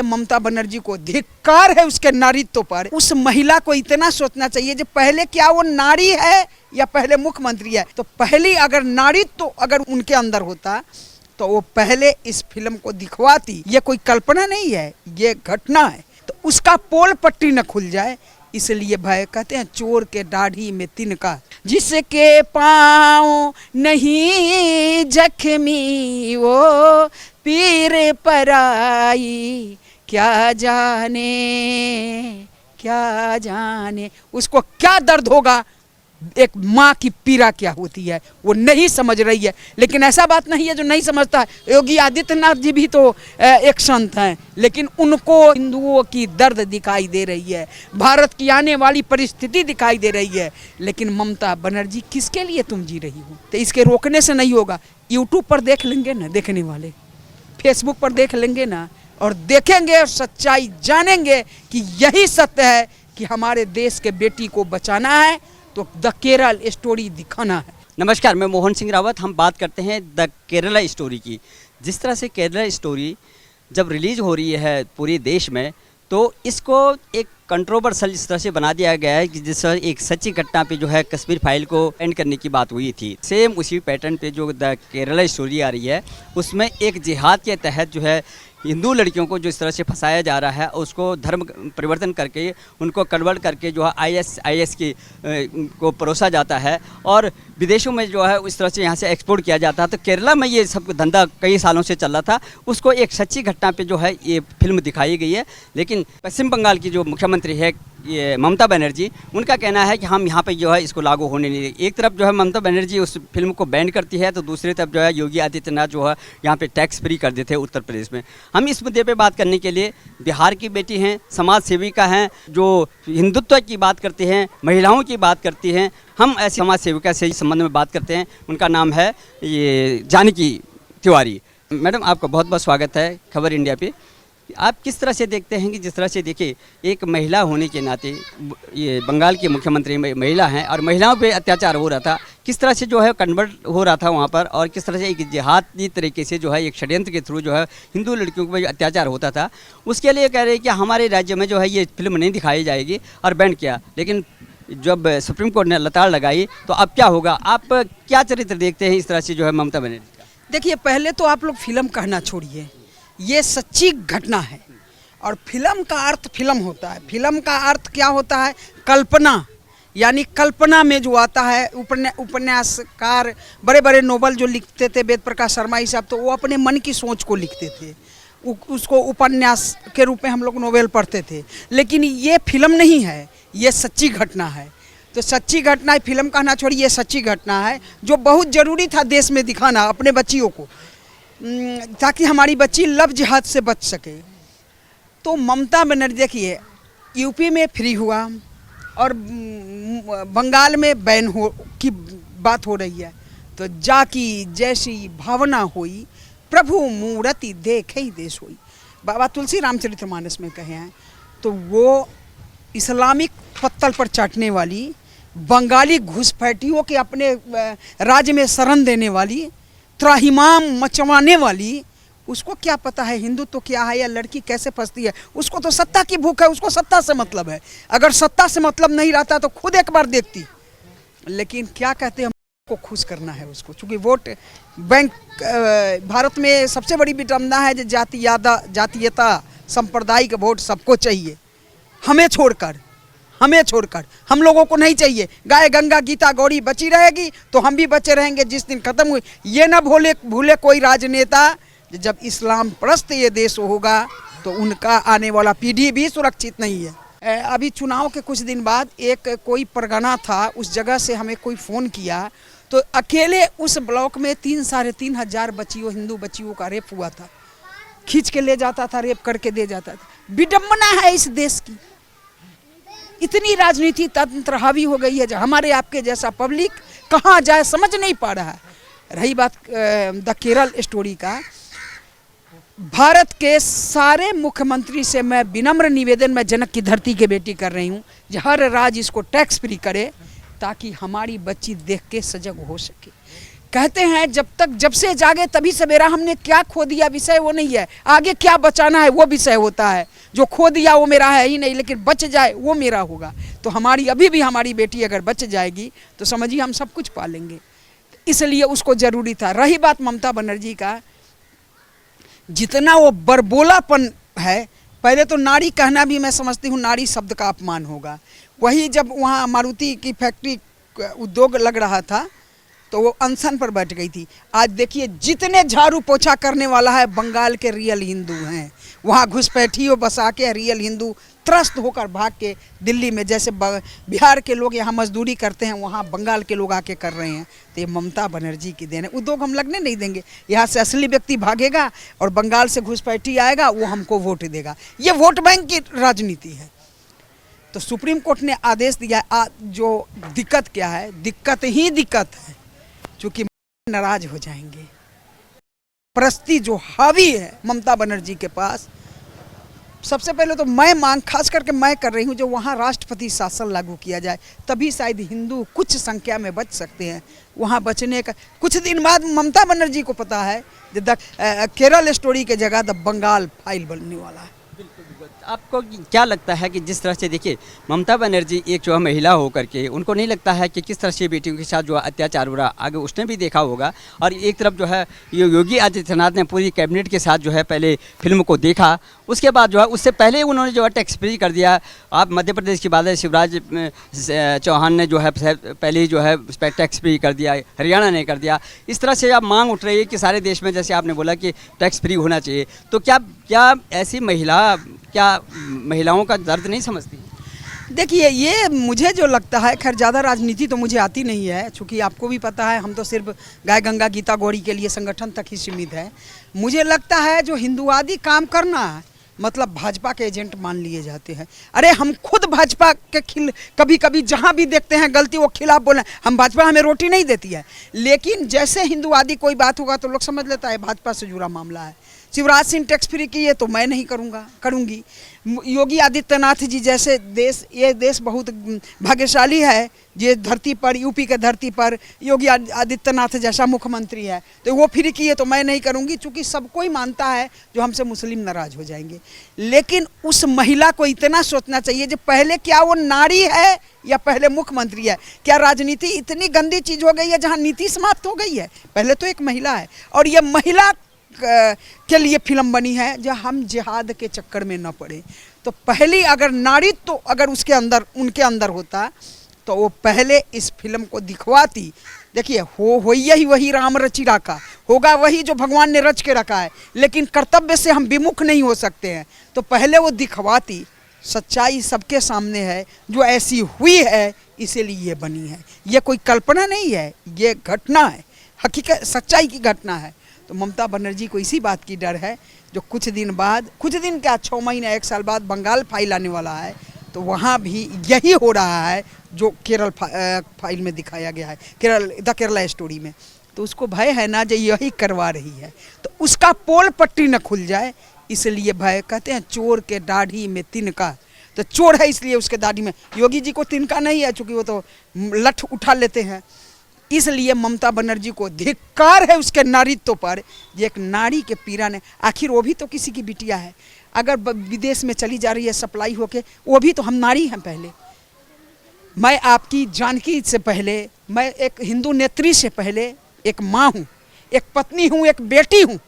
ममता बनर्जी को धिक्कार है उसके नारीत्व पर। उस महिला को इतना सोचना चाहिए जो पहले क्या वो नारी है या पहले मुख्यमंत्री है। तो पहली अगर नारीत्व अगर उनके अंदर होता तो वो पहले इस फिल्म को दिखवाती। ये कोई कल्पना नहीं है, ये घटना है। तो उसका पोल पट्टी न खुल जाए, इसलिए भाई कहते हैं चोर के दाढ़ी में तिनका, जिसके पाँव नहीं जख्मी वो पीर पराई, क्या जाने उसको क्या दर्द होगा, एक माँ की पीड़ा क्या होती है वो नहीं समझ रही है। लेकिन ऐसा बात नहीं है जो नहीं समझता है। योगी आदित्यनाथ जी भी तो एक संत हैं, लेकिन उनको हिंदुओं की दर्द दिखाई दे रही है, भारत की आने वाली परिस्थिति दिखाई दे रही है। लेकिन ममता बनर्जी किसके लिए तुम जी रही हो? तो इसके रोकने से नहीं होगा। यूट्यूब पर देख लेंगे ना देखने वाले, फेसबुक पर देख लेंगे ना, और देखेंगे और सच्चाई जानेंगे कि यही सत्य है कि हमारे देश के बेटी को बचाना है तो द केरल स्टोरी दिखाना है। नमस्कार, मैं मोहन सिंह रावत। हम बात करते हैं द केरला स्टोरी की। जिस तरह से केरला स्टोरी जब रिलीज़ हो रही है पूरे देश में, तो इसको एक कंट्रोवर्सल इस तरह से बना दिया गया है कि जिस तरह एक सच्ची घटना पे जो है कश्मीर फाइल को एंड करने की बात हुई थी, सेम उसी पैटर्न पे जो द केरला स्टोरी आ रही है उसमें एक जिहाद के तहत जो है हिंदू लड़कियों को जो इस तरह से फंसाया जा रहा है, उसको धर्म परिवर्तन करके उनको कन्वर्ट करके जो है आईएस की को परोसा जाता है और विदेशों में जो है इस तरह से यहाँ से एक्सपोर्ट किया जाता है। तो केरला में ये सब धंधा कई सालों से चल रहा था, उसको एक सच्ची घटना पे जो है ये फिल्म दिखाई गई है। लेकिन पश्चिम बंगाल की जो मुख्यमंत्री है ये ममता बनर्जी, उनका कहना है कि हम यहाँ पे जो है इसको लागू होने नहीं देंगे। एक तरफ जो है ममता बनर्जी उस फिल्म को बैन करती है, तो दूसरी तरफ जो है योगी आदित्यनाथ जो है यहाँ पे टैक्स फ्री कर देते हैं उत्तर प्रदेश में। हम इस मुद्दे पे बात करने के लिए बिहार की बेटी हैं, समाज सेविका हैं, जो हिंदुत्व की बात करती हैं, महिलाओं की बात करती हैं। हम ऐसी समाज सेविका से इस संबंध में बात करते हैं। उनका नाम है ये जानकी तिवारी। मैडम, आपका बहुत बहुत स्वागत है खबर इंडिया पे। आप किस तरह से देखते हैं कि जिस तरह से देखिए एक महिला होने के नाते ये बंगाल की मुख्यमंत्री महिला हैं और महिलाओं पे अत्याचार हो रहा था, किस तरह से जो है कन्वर्ट हो रहा था वहाँ पर, और किस तरह से एक जिहादी तरीके से जो है एक षड्यंत्र के थ्रू जो है हिंदू लड़कियों पर अत्याचार होता था, उसके लिए कह रहे हैं कि हमारे राज्य में जो है ये फिल्म नहीं दिखाई जाएगी और बैन किया। लेकिन जब सुप्रीम कोर्ट ने लताड़ लगाई तो अब क्या होगा? आप क्या चरित्र देखते हैं इस तरह से जो है ममता बनर्जी का? देखिए, पहले तो आप लोग फिल्म कहना छोड़िए, ये सच्ची घटना है। और फिल्म का अर्थ फिल्म होता है। फिल्म का अर्थ क्या होता है? कल्पना, यानी कल्पना में जो आता है उपन्यासकार, बड़े बड़े नोवेल जो लिखते थे, वेद प्रकाश शर्मा ही साहब, तो वो अपने मन की सोच को लिखते थे, उसको उपन्यास के रूप में हम लोग नोवेल पढ़ते थे। लेकिन ये फिल्म नहीं है, ये सच्ची घटना है। तो सच्ची घटना है, फिल्म कहना छोड़िए, ये सच्ची घटना है जो बहुत ज़रूरी था देश में दिखाना अपने बच्चियों को, ताकि हमारी बच्ची लव जिहाद से बच सके। तो ममता बनर्जी, देखिए, यूपी में फ्री हुआ और बंगाल में बैन हो की बात हो रही है। तो जाकी जैसी भावना हुई, प्रभु मूर्ति देखे ही देश हुई, बाबा तुलसी रामचरितमानस में कहे हैं। तो वो इस्लामिक पत्तल पर चाटने वाली, बंगाली घुसपैठियों के अपने राज्य में शरण देने वाली, त्राहिमाम मचवाने वाली, उसको क्या पता है हिंदुत्व क्या है या लड़की कैसे फंसती है? उसको तो सत्ता की भूख है, उसको सत्ता से मतलब है। अगर सत्ता से मतलब नहीं रहता तो खुद एक बार देखती। लेकिन क्या कहते हैं, हमको खुश करना है उसको, क्योंकि वोट बैंक भारत में सबसे बड़ी विडंबना है जो जातीयता सांप्रदायिक वोट सबको चाहिए, हमें छोड़कर हम लोगों को नहीं चाहिए। गाय गंगा गीता गौरी बची रहेगी तो हम भी बचे रहेंगे जिस दिन खत्म हुई। ये ना भूले कोई राजनेता, जब इस्लाम परस्त ये देश होगा तो उनका आने वाला पीढ़ी भी सुरक्षित नहीं है। अभी चुनाव के कुछ दिन बाद एक कोई परगना था, उस जगह से हमें कोई फ़ोन किया, तो अकेले उस ब्लॉक में 3-3.5 हज़ार बच्चियों, हिंदू बच्चियों का रेप हुआ था। खींच के ले जाता था, रेप करके दे जाता था। विडम्बना है इस देश की। इतनी राजनीति तंत्र हावी हो गई है, जो हमारे आपके जैसा पब्लिक कहाँ जाए समझ नहीं पा रहा है। रही बात द केरल स्टोरी का, भारत के सारे मुख्यमंत्री से मैं विनम्र निवेदन मैं जनक की धरती के बेटी कर रही हूँ, जो हर राज्य इसको टैक्स फ्री करे ताकि हमारी बच्ची देख के सजग हो सके। कहते हैं जब से जागे तभी सवेरा, हमने क्या खो दिया विषय वो नहीं है, आगे क्या बचाना है वो विषय होता है। जो खो दिया वो मेरा है ही नहीं, लेकिन बच जाए वो मेरा होगा। तो हमारी अभी भी हमारी बेटी अगर बच जाएगी तो समझिए हम सब कुछ पालेंगे, इसलिए उसको ज़रूरी था। रही बात ममता बनर्जी का, जितना वो बरबोलापन है, पहले तो नारी कहना भी मैं समझती हूँ नारी शब्द का अपमान होगा। वही जब वहाँ मारुति की फैक्ट्री उद्योग लग रहा था तो वो अनशन पर बैठ गई थी। आज देखिए जितने झाड़ू पोछा करने वाला है बंगाल के रियल हिंदू हैं, वहाँ घुसपैठियों बसा के रियल हिंदू त्रस्त होकर भाग के दिल्ली में, जैसे बिहार के लोग यहाँ मजदूरी करते हैं वहाँ बंगाल के लोग आके कर रहे हैं। तो ये ममता बनर्जी की देन है। उद्योग हम लगने नहीं देंगे, यहाँ से असली व्यक्ति भागेगा और बंगाल से घुसपैठी आएगा, वो हमको वोट देगा। ये वोट बैंक की राजनीति है। तो सुप्रीम कोर्ट ने आदेश दिया, जो दिक्कत क्या है, दिक्कत ही दिक्कत है, चूँकि नाराज हो जाएंगे। प्रस्ती जो हावी है ममता बनर्जी के पास, सबसे पहले तो मैं मांग खास करके मैं कर रही हूँ जो वहाँ राष्ट्रपति शासन लागू किया जाए, तभी शायद हिंदू कुछ संख्या में बच सकते हैं। वहाँ बचने का कुछ दिन बाद ममता बनर्जी को पता है द केरल स्टोरी के जगह द बंगाल फाइल बनने वाला है। आपको क्या लगता है कि जिस तरह से देखिए ममता बनर्जी एक जो महिला होकर के, उनको नहीं लगता है कि किस तरह से बेटियों के साथ जो अत्याचार हो रहा आगे उसने भी देखा होगा, और एक तरफ जो है योगी आदित्यनाथ ने पूरी कैबिनेट के साथ जो है पहले फिल्म को देखा, उसके बाद जो है उससे पहले उन्होंने जो है टैक्स फ्री कर दिया। आप मध्य प्रदेश की बात है, शिवराज चौहान ने जो है पहले ही जो है उस पर टैक्स फ्री कर दिया, हरियाणा ने कर दिया। इस तरह से अब मांग उठ रही है कि सारे देश में, जैसे आपने बोला कि टैक्स फ्री होना चाहिए, तो क्या ऐसी महिलाओं का दर्द नहीं समझती? देखिए ये मुझे जो लगता है, खैर ज़्यादा राजनीति तो मुझे आती नहीं है, चूँकि आपको भी पता है हम तो सिर्फ गाय गंगा गीता गौड़ी के लिए संगठन तक ही सीमित है। मुझे लगता है जो हिंदुवादी काम करना है, मतलब भाजपा के एजेंट मान लिए जाते हैं। अरे हम खुद भाजपा के कभी कभी जहाँ भी देखते हैं गलती वो खिलाफ बोले, हम भाजपा हमें रोटी नहीं देती है, लेकिन जैसे हिंदुवादी कोई बात होगा तो लोग समझ लेता है भाजपा से जुड़ा मामला है। शिवराज सिंह टैक्स फ्री किए तो मैं नहीं करूँगी। योगी आदित्यनाथ जी जैसे ये देश बहुत भाग्यशाली है, ये धरती पर, यूपी के धरती पर योगी आदित्यनाथ जैसा मुख्यमंत्री है, तो वो फ्री किए तो मैं नहीं करूँगी, चूँकि सब कोई मानता है जो हमसे मुस्लिम नाराज़ हो जाएंगे। लेकिन उस महिला को इतना सोचना चाहिए जो पहले क्या वो नारी है या पहले मुख्यमंत्री है। क्या राजनीति इतनी गंदी चीज़ हो गई है जहाँ नीति समाप्त हो गई है? पहले तो एक महिला है, और ये महिला के लिए फिल्म बनी है जो हम जिहाद के चक्कर में न पड़े। तो पहली अगर नारीत्व तो अगर उनके अंदर होता तो वो पहले इस फिल्म को दिखवाती। देखिए हो यही वही राम रचि रखा होगा, वही जो भगवान ने रच के रखा है, लेकिन कर्तव्य से हम विमुख नहीं हो सकते हैं। तो पहले वो दिखवाती। सच्चाई सबके सामने है, जो ऐसी हुई है इसीलिए ये बनी है। ये कोई कल्पना नहीं है, ये घटना है, हकीकत सच्चाई की घटना है। तो ममता बनर्जी को इसी बात की डर है जो कुछ दिन क्या 6 महीने 1 साल बाद बंगाल फाइल आने वाला है, तो वहाँ भी यही हो रहा है जो केरल फाइल में दिखाया गया है, द केरला स्टोरी में। तो उसको भय है ना जो यही करवा रही है, तो उसका पोल पट्टी न खुल जाए, इसलिए भय। कहते हैं चोर के दाढ़ी में तिनका, तो चोर है इसलिए उसके दाढ़ी में। योगी जी को तिनका नहीं है, चूँकि वो तो लठ उठा लेते हैं। इसलिए ममता बनर्जी को धिक्कार है उसके नारीत्व पर। एक नारी के पीड़ा ने, आखिर वो भी तो किसी की बिटिया है। अगर विदेश में चली जा रही है सप्लाई होके, वो भी तो हम नारी हैं। पहले मैं आपकी जानकी से पहले, मैं एक हिंदू नेत्री से पहले एक माँ हूँ, एक पत्नी हूँ, एक बेटी हूँ।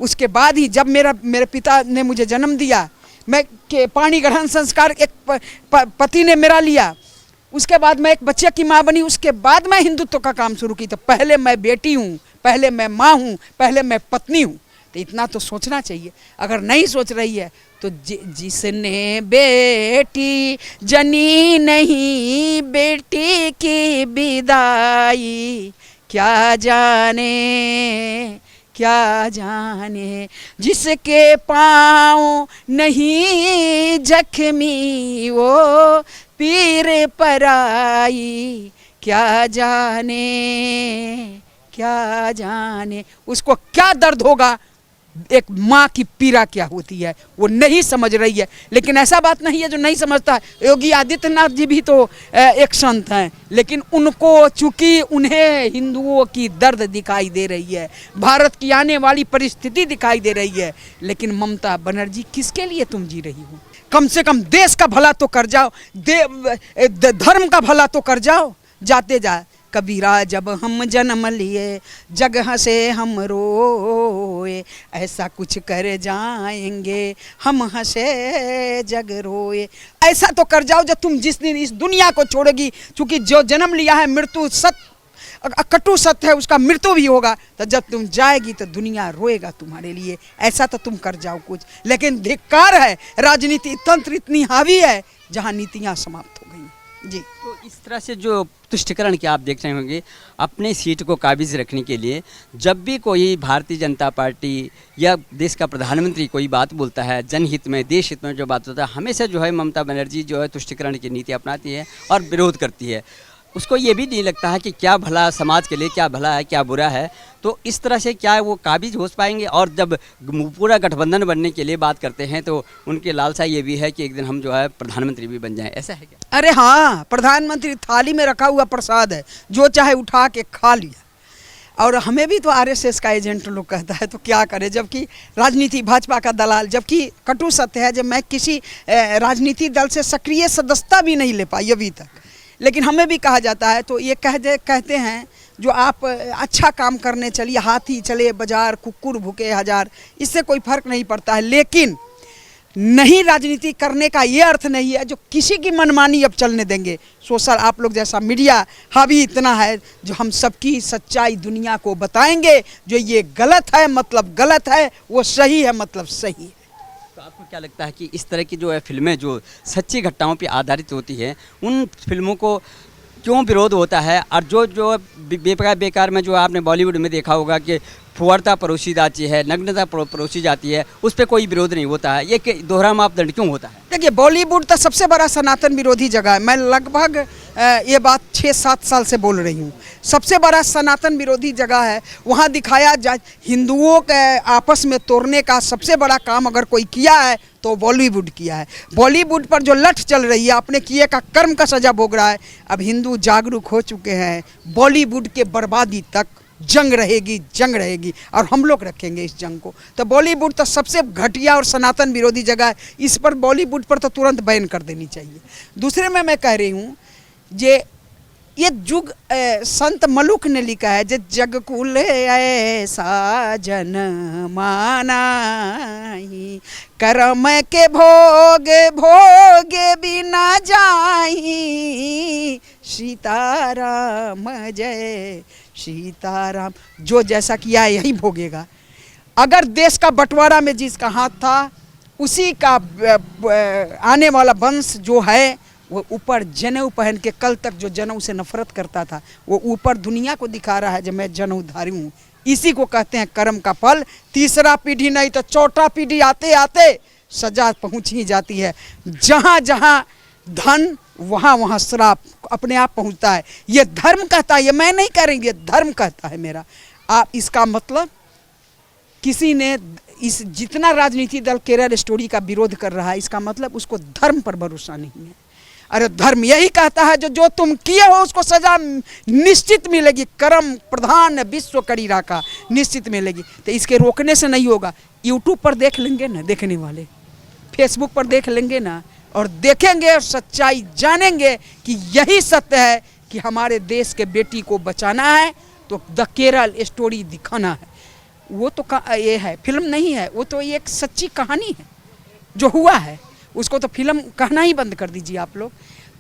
उसके बाद ही जब मेरे पिता ने मुझे जन्म दिया, मैं के पाणी ग्रहण संस्कार एक पति ने मेरा लिया, उसके बाद मैं एक बच्चे की माँ बनी, उसके बाद मैं हिंदुत्व का काम शुरू की। तो पहले मैं बेटी हूँ, पहले मैं माँ हूँ, पहले मैं पत्नी हूँ। तो इतना तो सोचना चाहिए। अगर नहीं सोच रही है तो जिसने बेटी जनी नहीं बेटी की विदाई, क्या जाने जिसके पाँव नहीं जख्मी वो पीर पराई, क्या जाने उसको क्या दर्द होगा एक माँ की पीड़ा क्या होती है वो नहीं समझ रही है। लेकिन ऐसा बात नहीं है जो नहीं समझता है। योगी आदित्यनाथ जी भी तो एक संत हैं, लेकिन उनको चूंकि उन्हें हिंदुओं की दर्द दिखाई दे रही है, भारत की आने वाली परिस्थिति दिखाई दे रही है। लेकिन ममता बनर्जी किसके लिए तुम जी रही हो? कम से कम देश का भला तो कर जाओ, धर्म का भला तो कर जाओ। जाते जा कबीरा जब हम जन्म लिए जग हंसे हम रोए, ऐसा कुछ कर जाएंगे हम हंसे जग रोए। ऐसा तो कर जाओ जब तुम जिस दिन इस दुनिया को छोड़ोगी, क्योंकि जो जन्म लिया है मृत्यु कटु सत्य है, उसका मृत्यु भी होगा। तो जब तुम जाएगी तो दुनिया रोएगा तुम्हारे लिए। ऐसा तो तुम कर जाओ कुछ। लेकिन धिक्कार है, राजनीति तंत्र इतनी हावी है जहाँ नीतियाँ समाप्त हो गई जी। तो इस तरह से जो तुष्टिकरण के आप देख रहे होंगे, अपने सीट को काबिज रखने के लिए जब भी कोई भारतीय जनता पार्टी या देश का प्रधानमंत्री कोई बात बोलता है, जनहित में देश हित में जो बात होता है, हमेशा जो है ममता बनर्जी जो है तुष्टिकरण की नीति अपनाती है और विरोध करती है। उसको ये भी नहीं लगता है कि क्या भला समाज के लिए, क्या भला है क्या बुरा है। तो इस तरह से क्या वो काबिज हो पाएंगे? और जब पूरा गठबंधन बनने के लिए बात करते हैं तो उनकी लालसा ये भी है कि एक दिन हम जो है प्रधानमंत्री भी बन जाएं, ऐसा है क्या? अरे हाँ, प्रधानमंत्री थाली में रखा हुआ प्रसाद है, जो चाहे उठा के खा लिया। और हमें भी तो आरएसएस का एजेंट लोग कहता है, तो क्या करें? जबकि राजनीति भाजपा का दलाल, जबकि कटु सत्य है जब मैं किसी राजनीति दल से सक्रिय सदस्यता भी नहीं ले पाई अभी तक, लेकिन हमें भी कहा जाता है। तो ये कहते हैं जो आप अच्छा काम करने चलिए, हाथी चले बाजार कुकुर भूखे हजार, इससे कोई फर्क नहीं पड़ता है। लेकिन नहीं राजनीति करने का ये अर्थ नहीं है जो किसी की मनमानी अब चलने देंगे। सोशल आप लोग जैसा मीडिया हावी इतना है जो हम सबकी सच्चाई दुनिया को बताएंगे। जो ये गलत है मतलब गलत है, वो सही है मतलब सही है। तो आपको क्या लगता है कि इस तरह की जो है फिल्में जो सच्ची घटनाओं पर आधारित होती है, उन फिल्मों को क्यों विरोध होता है? और जो बेकार में जो आपने बॉलीवुड में देखा होगा कि फुहरता परोसी जाती है, नग्नता परोसी जाती है, उस पर कोई विरोध नहीं होता है, ये दोहरा मापदंड क्यों होता है? देखिए, बॉलीवुड तो सबसे बड़ा सनातन विरोधी जगह है। मैं लगभग ये बात 6-7 साल से बोल रही हूँ। सबसे बड़ा सनातन विरोधी जगह है। वहाँ दिखाया जाए हिंदुओं के आपस में तोड़ने का सबसे बड़ा काम अगर कोई किया है तो बॉलीवुड किया है। बॉलीवुड पर जो लठ चल रही है, अपने किए का कर्म का सजा भोग रहा है। अब हिंदू जागरूक हो चुके हैं। बॉलीवुड के बर्बादी तक जंग रहेगी और हम लोग रखेंगे इस जंग को। तो बॉलीवुड तो सबसे घटिया और सनातन विरोधी जगह है। इस पर बॉलीवुड पर तो तुरंत बैन कर देनी चाहिए। दूसरे में मैं कह रही हूँ ये जुग संत मलुक ने लिखा है, जे जग कुल ऐसा जन मानाही, कर्म के भोगे बिना जाही, सीताराम जय सीताराम। जो जैसा किया यही भोगेगा। अगर देश का बंटवारा में जिसका हाथ था, उसी का आने वाला वंश जो है वो ऊपर जनेऊ पहन के, कल तक जो जनेऊ से नफरत करता था वो ऊपर दुनिया को दिखा रहा है जो मैं जनेऊधारी हूँ। इसी को कहते हैं कर्म का फल। तीसरा पीढ़ी नहीं तो चौथा पीढ़ी आते आते सजा पहुँच ही जाती है। जहाँ जहाँ धन वहाँ वहाँ श्राप अपने आप पहुँचता है। ये धर्म कहता है, ये मैं नहीं कह रही, ये धर्म कहता है मेरा। आप इसका मतलब किसी ने इस जितना राजनीति दल केरल स्टोरी का विरोध कर रहा है, इसका मतलब उसको धर्म पर भरोसा नहीं है। अरे धर्म यही कहता है जो तुम किए हो उसको सजा निश्चित मिलेगी। कर्म प्रधान विश्व करी राखा, निश्चित मिलेगी। तो इसके रोकने से नहीं होगा। यूट्यूब पर देख लेंगे ना देखने वाले, फेसबुक पर देख लेंगे ना, और देखेंगे और सच्चाई जानेंगे कि यही सत्य है कि हमारे देश के बेटी को बचाना है तो द केरल स्टोरी दिखाना है। वो तो ये है, फिल्म नहीं है, वो तो एक सच्ची कहानी है जो हुआ है। उसको तो फिल्म कहना ही बंद कर दीजिए आप लोग।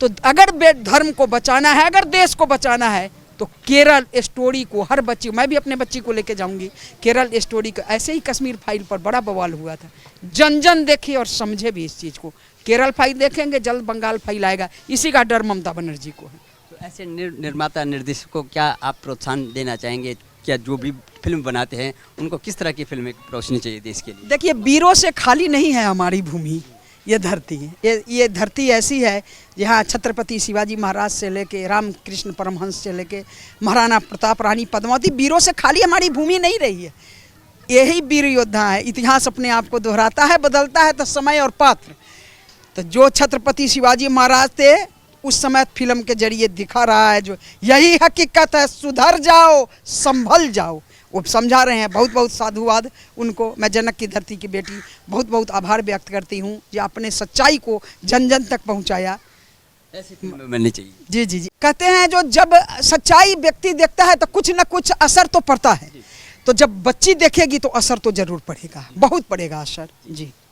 तो अगर धर्म को बचाना है, अगर देश को बचाना है, तो केरल स्टोरी को हर बच्ची, मैं भी अपने बच्ची को लेके जाऊंगी केरल स्टोरी को। ऐसे ही कश्मीर फाइल पर बड़ा बवाल हुआ था, जन जन देखे और समझे भी इस चीज़ को। केरल फाइल देखेंगे, जल्द बंगाल फाइल आएगा। इसी का डर ममता बनर्जी को है। तो ऐसे निर्माता निर्देशकों को क्या आप प्रोत्साहन देना चाहेंगे? क्या जो भी फिल्म बनाते हैं उनको किस तरह की फिल्में परोसनी चाहिए देश के लिए? देखिए, वीरों से खाली नहीं है हमारी भूमि, ये धरती है। ये धरती ऐसी है जहाँ छत्रपति शिवाजी महाराज से लेके रामकृष्ण परमहंस से लेके महाराणा प्रताप, रानी पद्मावती, वीरों से खाली हमारी भूमि नहीं रही है। यही वीर योद्धा है। इतिहास अपने आप को दोहराता है, बदलता है तो समय और पात्र। तो जो छत्रपति शिवाजी महाराज थे उस समय फिल्म के जरिए दिखा रहा है, जो यही हकीकत है, सुधर जाओ संभल जाओ, वो समझा रहे हैं। बहुत बहुत साधुवाद उनको। मैं जनक की धरती की बेटी बहुत बहुत आभार व्यक्त करती हूँ जो अपने सच्चाई को जन जन तक पहुँचाया। ऐसी फिल्में बननी चाहिए। जी जी जी। कहते हैं जो जब सच्चाई व्यक्ति देखता है तो कुछ न कुछ असर तो पड़ता है, तो जब बच्ची देखेगी तो असर तो जरूर पड़ेगा, बहुत पड़ेगा असर। जी।